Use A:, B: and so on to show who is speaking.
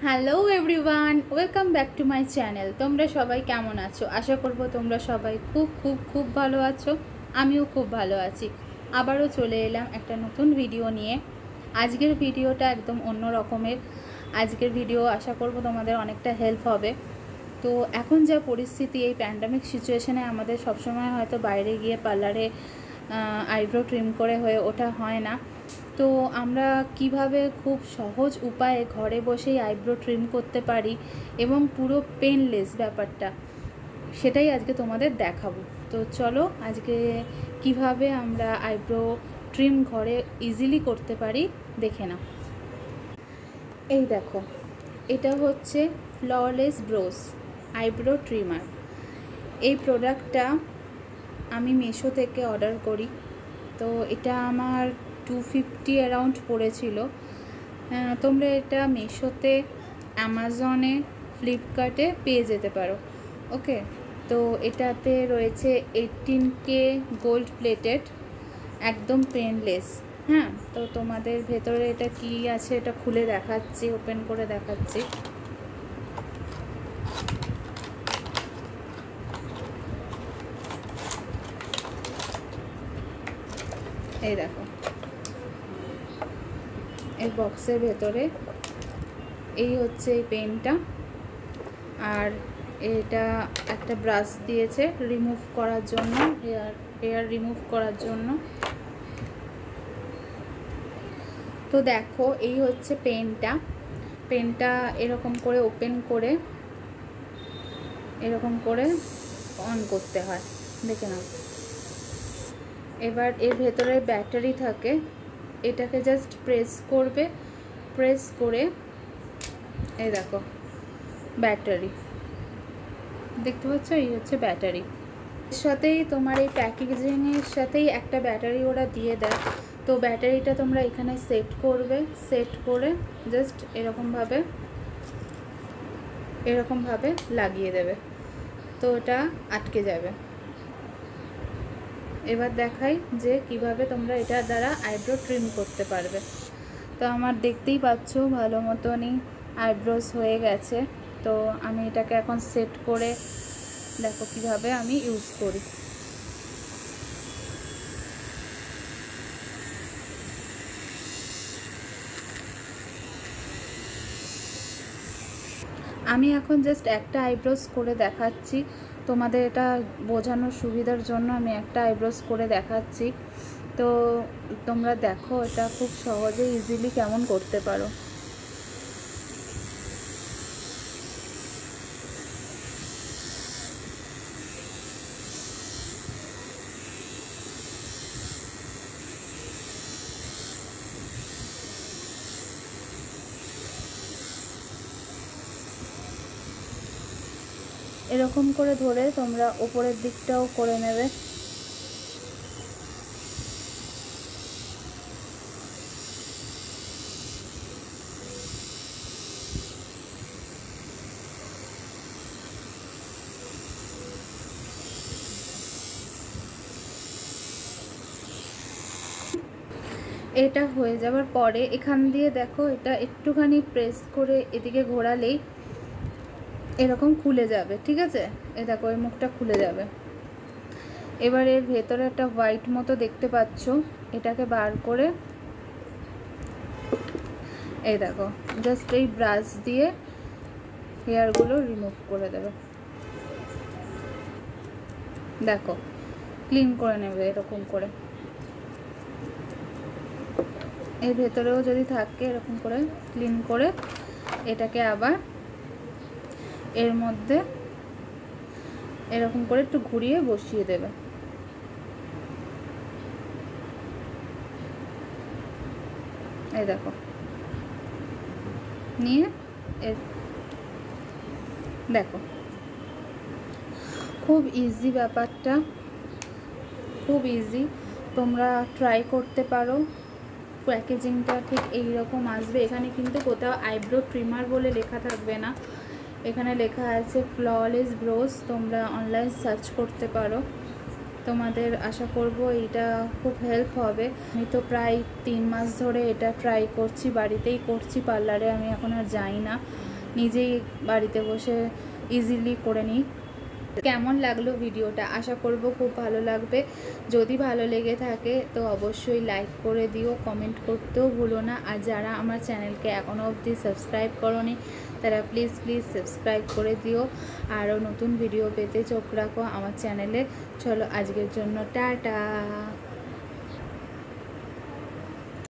A: Hello everyone, welcome back to my channel. তোমরা সবাই কেমন আছো? আশা করব তোমরা সবাই খুব খুব খুব ভালো আছো। আমিও খুব ভালো আছি। আবারও চলে এলাম একটা নতুন ভিডিও নিয়ে। আজকের ভিডিওটা একদম অন্য রকমের। আজকের ভিডিও আশা করব তোমাদের অনেকটা হেল্প হবে। তো এখন যা পরিস্থিতি, এই প্যান্ডামিক সিচুয়েশানে আমাদের সবসময় হয়তো বাইরে গিয়ে পার্লারে আইব্রো ট্রিম করে হয়ে ওঠা হয় না। তো আমরা কিভাবে খুব সহজ উপায়ে ঘরে বসেই আইব্রো ট্রিম করতে পারি এবং পুরো পেনলেস ব্যাপারটা, সেটাই আজকে তোমাদের দেখাবো। তো চলো আজকে কিভাবে আমরা আইব্রো ট্রিম ঘরে ইজিলি করতে পারি দেখে নাও। এই দেখো, এটা হচ্ছে ফ্ললেস ব্রোস আইব্রো ট্রিমার। এই প্রোডাক্টটা আমি মিশো থেকে অর্ডার করি। তো এটা আমার 250 অ্যারাউন্ড পড়েছিল। তোমরা এটা মিশোতে, অ্যামাজনে, ফ্লিপকার্টে পেয়ে যেতে পারো। ওকে, তো এটাতে রয়েছে 18K গোল্ড প্লেটেড, একদম পেনলেস। হ্যাঁ, তো তোমাদের ভেতরে এটা কি আছে এটা খুলে দেখাচ্ছি, ওপেন করে দেখাচ্ছি। এই দেখো, এই বক্সের ভেতরে এই হচ্ছে এই পেনটা, আর এটা একটা ব্রাশ দিয়েছে রিমুভ করার জন্য, হেয়ার রিমুভ করার জন্য। তো দেখো, এই হচ্ছে পেনটা এরকম করে ওপেন করে এরকম করে অন করতে হয়, দেখে নাও। এবার এর ভেতরে ব্যাটারি থাকে, এটাকে জাস্ট প্রেস করবে, প্রেস করে এই দেখো ব্যাটারি দেখতে পাচ্ছ, এই হচ্ছে ব্যাটারি। এর সাথেই তোমার এই প্যাকেজিংয়ের সাথেই একটা ব্যাটারি ওরা দিয়ে দেয়। তো ব্যাটারিটা তোমরা এখানে সেট করবে, সেট করে জাস্ট এরকমভাবে লাগিয়ে দেবে, তো ওটা আটকে যাবে। এবার দেখাই যে কিভাবে তোমরা এটার দ্বারা আইব্রো ট্রিম করতে পারবে। তো আমার দেখতেই পাচ্ছ ভালো মতনই আইব্রোস হয়ে গেছে। তো আমি এটাকে এখন সেট করে দেখো কিভাবে আমি ইউজ করি। আমি এখন জাস্ট একটা আইব্রোস করে দেখাচ্ছি তোমাদের, এটা বোঝানোর সুবিধার জন্য আমি একটা আইব্রোস করে দেখাচ্ছি। তো তোমরা দেখো এটা খুব সহজে ইজিলি কেমন করতে পারো। এরকম করে ধরে তোমরা ওপরের দিকটাও করে নেবে। এটা হয়ে যাওয়ার পরে এখান দিয়ে দেখো, এটা একটুখানি প্রেস করে এদিকে ঘোরালেই এরকম খুলে যাবে, ঠিক আছে? এই দেখো, এই মুখটা খুলে যাবে। এবার এর ভেতরে একটা হোয়াইট মতো দেখতে পাচ্ছ, এটাকে বার করে এই দেখো জাস্ট এই ব্রাশ দিয়ে হেয়ারগুলো রিমুভ করে দেবে। দেখো, ক্লিন করে নেবে এরকম করে। এর ভেতরেও যদি থাকে এরকম করে ক্লিন করে এটাকে আবার এর মধ্যে এরকম করে একটু ঘুরিয়ে বসিয়ে দেবে। এই দেখো, নিয়ে দেখো খুব ইজি ব্যাপারটা, খুব ইজি। তোমরা ট্রাই করতে পারো। প্যাকেজিংটা ঠিক এই রকম আসবে। এখানে কিন্তু কোথাও আইব্রো ট্রিমার বলে লেখা থাকবে না, এখানে লেখা আছে ফ্ললেস ব্রোস। তোমরা অনলাইন সার্চ করতে পারো। তোমাদের আশা করব এটা খুব হেল্প হবে। আমি তো প্রায় 3 মাস ধরে এটা ট্রাই করছি, বাড়িতেই করছি, পার্লারে আমি এখন আর যাই না, নিজেই বাড়িতে বসে ইজিলি করে নিই। কেমন লাগলো ভিডিওটা, আশা করব খুব ভালো লাগবে। যদি ভালো লেগে থাকে তো অবশ্যই লাইক করে দিও, কমেন্ট করতেও ভুলো না। আর যারা আমার চ্যানেলকে এখনও অবধি সাবস্ক্রাইব করোনি তারা প্লিজ সাবস্ক্রাইব করে দিও। আরও নতুন ভিডিও পেতে চোখ রাখো আমার চ্যানেলে। চলো আজকের জন্য টাটা।